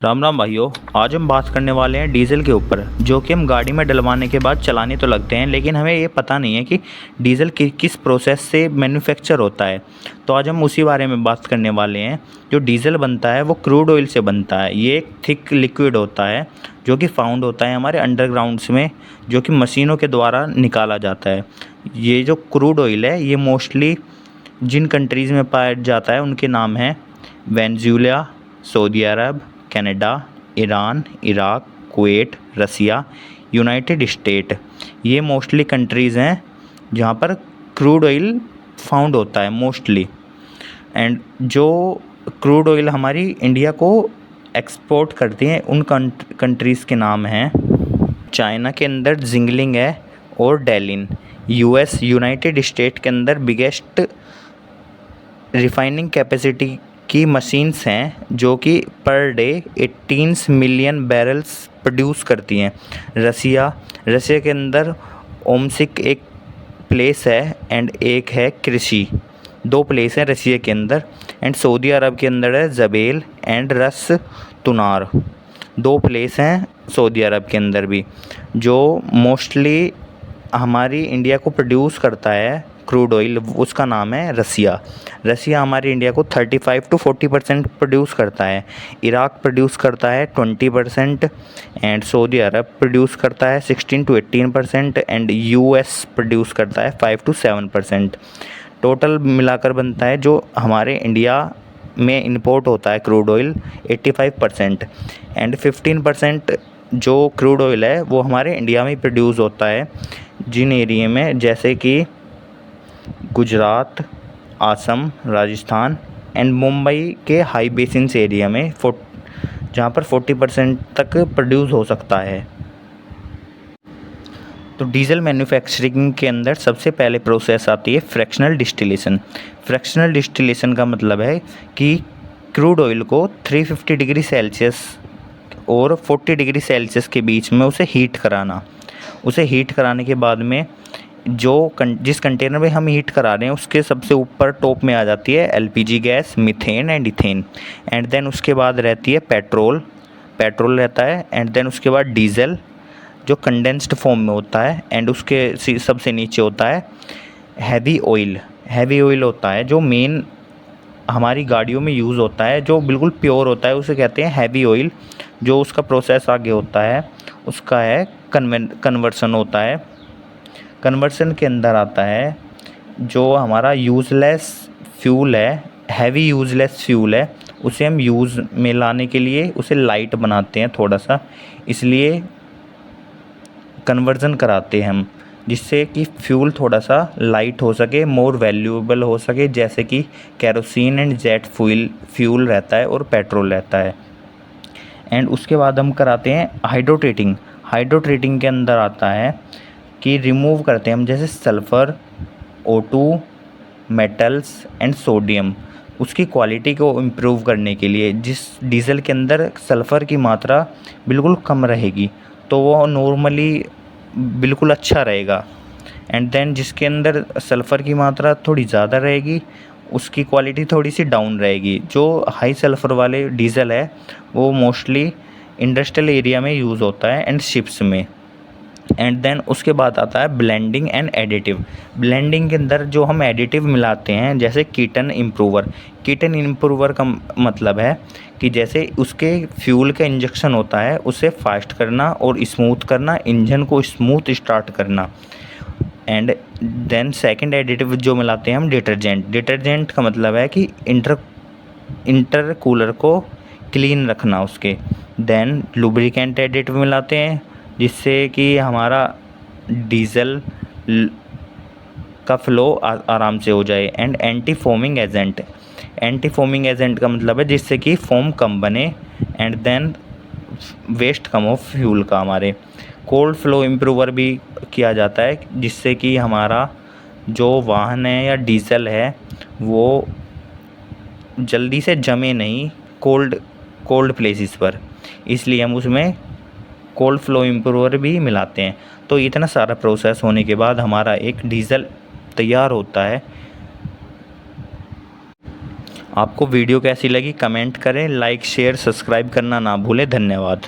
राम राम भाइयों। आज हम बात करने वाले हैं डीजल के ऊपर, जो कि हम गाड़ी में डलवाने के बाद चलाने तो लगते हैं, लेकिन हमें ये पता नहीं है कि डीजल किस प्रोसेस से मैन्युफैक्चर होता है। तो आज हम उसी बारे में बात करने वाले हैं। जो डीजल बनता है वो क्रूड ऑयल से बनता है। ये एक थिक लिक्विड होता है जो कि फाउंड होता है हमारे अंडरग्राउंड्स में, जो कि मशीनों के द्वारा निकाला जाता है। ये जो क्रूड ऑयल है ये मोस्टली जिन कंट्रीज़ में पाया जाता है उनके नाम हैं वेनेजुएला, सऊदी अरब, कनाडा, ईरान, इराक, कुवैत, रसिया, यूनाइटेड स्टेट। ये मोस्टली कंट्रीज़ हैं जहाँ पर क्रूड ऑयल फाउंड होता है मोस्टली। एंड जो क्रूड ऑयल हमारी इंडिया को एक्सपोर्ट करती हैं उन कंट्रीज़ के नाम हैं चाइना के अंदर जिंगलिंग है और डेलिन। यूएस यूनाइटेड स्टेट के अंदर बिगेस्ट रिफाइनिंग कैपेसिटी की मशीन्स हैं जो कि per day 18 million barrels produce करती हैं। रसिया के अंदर ओमसिक एक प्लेस है एंड एक है कृषि। 2 प्लेस हैं रसिया के अंदर। एंड सऊदी अरब के अंदर है जबेल एंड रस तुनार। 2 प्लेस हैं सऊदी अरब के अंदर भी, जो मोस्टली हमारी इंडिया को प्रोड्यूस करता है क्रूड ऑयल। उसका नाम है रसिया हमारी इंडिया को 35 to 40% प्रोड्यूस करता है। इराक प्रोड्यूस करता है 20% एंड सऊदी अरब प्रोड्यूस करता है 16 to 18% एंड यूएस प्रोड्यूस करता है 5 to 7%। टोटल मिलाकर बनता है जो हमारे इंडिया में इंपोर्ट होता है क्रूड ऑयल 85% एंड 15% जो क्रूड ऑयल है वो हमारे इंडिया में प्रोड्यूस होता है जिन एरिया में, जैसे कि गुजरात, असम, राजस्थान एंड मुंबई के हाई बेसिन्स एरिया में जहाँ पर 40% तक प्रोड्यूस हो सकता है। तो डीजल मैन्युफैक्चरिंग के अंदर सबसे पहले प्रोसेस आती है फ्रैक्शनल डिस्टिलेशन। फ्रैक्शनल डिस्टिलेशन का मतलब है कि क्रूड ऑयल को 350 डिग्री सेल्सियस और 40 डिग्री सेल्सियस के बीच में उसे हीट कराना। उसे हीट कराने के बाद में जिस कंटेनर में हम हीट करा रहे हैं उसके सबसे ऊपर टॉप में आ जाती है LPG gas, methane and ethane. And then उसके बाद रहती है पेट्रोल रहता है। एंड देन उसके बाद डीजल जो कंडेंस्ड फॉर्म में होता है। एंड उसके सबसे नीचे होता है हैवी ऑयल होता है जो मेन हमारी गाड़ियों में यूज़ होता है, जो बिल्कुल प्योर होता है, उसे कहते हैं हैवी ऑयल। जो उसका प्रोसेस आगे होता है उसका है कन्वर्सन होता है। कन्वर्सन के अंदर आता है जो हमारा यूज़लेस फ्यूल है, हैवी यूज़लेस फ्यूल है, उसे हम यूज़ में लाने के लिए उसे लाइट बनाते हैं थोड़ा सा, इसलिए कन्वर्जन कराते हैं हम, जिससे कि फ्यूल थोड़ा सा लाइट हो सके, मोर वैल्यूएबल हो सके, जैसे कि केरोसिन एंड जेट फ्यूल रहता है और पेट्रोल रहता है। एंड उसके बाद हम कराते हैं हाइड्रोट्रेटिंग के अंदर आता है कि रिमूव करते हैं हम, जैसे sulphur, O2, metals and sodium, उसकी क्वालिटी को इम्प्रूव करने के लिए। जिस डीज़ल के अंदर सल्फ़र की मात्रा बिल्कुल कम रहेगी तो वो नॉर्मली बिल्कुल अच्छा रहेगा। एंड देन जिसके अंदर सल्फ़र की मात्रा थोड़ी ज़्यादा रहेगी उसकी क्वालिटी थोड़ी सी डाउन रहेगी। जो हाई सल्फ़र वाले डीज़ल है वो मोस्टली इंडस्ट्रियल एरिया में यूज़ होता है एंड शिप्स में। एंड देन उसके बाद आता है ब्लेंडिंग एंड एडिटिव। ब्लेंडिंग के अंदर जो हम एडिटिव मिलाते हैं, जैसे कीटन इम्प्रूवर का मतलब है कि जैसे उसके फ्यूल का इंजेक्शन होता है उसे फास्ट करना और स्मूथ करना, इंजन को स्मूथ स्टार्ट करना। एंड देन सेकंड एडिटिव जो मिलाते हैं हम डिटर्जेंट का मतलब है कि इंटरकूलर को क्लीन रखना उसके। देन लुब्रिकेंट एडिटिव मिलाते हैं जिससे कि हमारा डीज़ल का फ्लो आराम से हो जाए। एंड एंटी फोमिंग एजेंट का मतलब है जिससे कि फोम कम बने एंड देन वेस्ट कम हो फ्यूल का हमारे। कोल्ड फ्लो इम्प्रूवर भी किया जाता है जिससे कि हमारा जो वाहन है या डीजल है वो जल्दी से जमे नहीं कोल्ड प्लेसेस पर, इसलिए हम उसमें कोल्ड फ्लो इम्प्रूवर भी मिलाते हैं। तो इतना सारा प्रोसेस होने के बाद हमारा एक डीज़ल तैयार होता है। आपको वीडियो कैसी लगी कमेंट करें, लाइक शेयर सब्सक्राइब करना ना भूलें। धन्यवाद।